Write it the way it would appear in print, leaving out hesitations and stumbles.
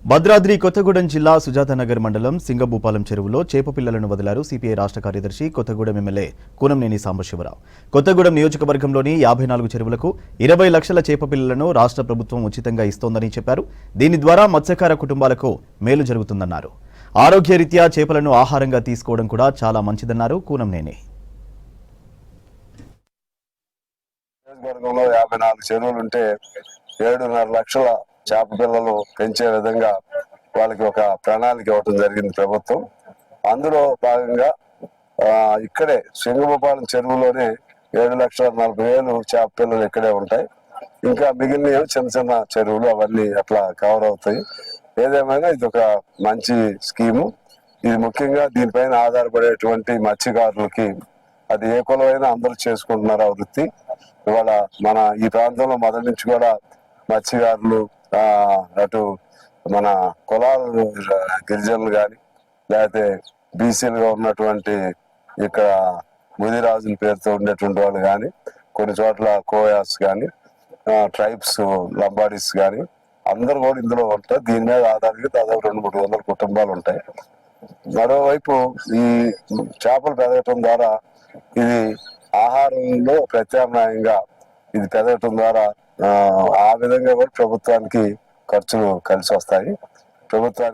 భద్రాద్రి కొత్తగూడెం జిల్లా సుజాతానగర్ మండలం సింగభూపాలం చెరువులో చేప పిల్లలను వదిలారు సిపిఐ రాష్ట్ర కార్యదర్శి కొత్తగూడెం ఎమ్మెల్యే కూనంనేని సాంబశివరావు. కొత్తగూడెం నియోజకవర్గంలోని 54 చెరువులకు 20 లక్షల చేప పిల్లలను రాష్ట్ర ప్రభుత్వం ఉచితంగా ఇస్తోందని చెప్పారు. దీని ద్వారా మత్స్యకార కుటుంబాలకు మేలు జరుగుతుందన్నారు. ఆరోగ్యరీత్యా చేపలను ఆహారంగా తీసుకోవడం కూడా చాలా మంచిదన్నారు కూనంనేని. 54 చెరువులుంటే 7.5 లక్షల చేప పిల్లలు పెంచే విధంగా వాళ్ళకి ఒక ప్రణాళిక ఇవ్వడం జరిగింది ప్రభుత్వం. అందులో భాగంగా ఇక్కడే సింగభూపాలం చెరువులోనే 7,40,000 చేప పిల్లలు ఇక్కడే ఉంటాయి. ఇంకా మిగిలిన చిన్న చిన్న చెరువులు అవన్నీ అట్లా కవర్ అవుతాయి. ఏదేమైనా ఇది ఒక మంచి స్కీము. ఇది ముఖ్యంగా దీనిపైన ఆధారపడేటువంటి మత్స్యకారులకి అది ఏ కులమైనా అందరూ చేసుకుంటున్నారు ఆ వృత్తి. ఇవాళ మన ఈ ప్రాంతంలో మొదటి నుంచి కూడా మత్స్యకారులు అటు మన కులాలు గిరిజనులు కానీ లేకపోతే బీసీలుగా ఉన్నటువంటి ఇక్కడ ముదిరాజుల పేరుతో ఉండేటువంటి వాళ్ళు కానీ కొన్ని చోట్ల కోయాస్ కానీ ట్రైబ్స్ లంబాడీస్ కానీ అందరూ కూడా ఇందులో ఉంటారు. దీని మీద ఆధారంగా దాదాపు 200-300 కుటుంబాలు ఉంటాయి. మరోవైపు ఈ చేపలు పెరగటం ద్వారా ఇది ఆహారంలో ప్రత్యామ్నాయంగా ఇది పెరగటం ద్వారా ఆ విధంగా కూడా ప్రభుత్వానికి ఖర్చులు కలిసి వస్తాయి. ప్రభుత్వానికి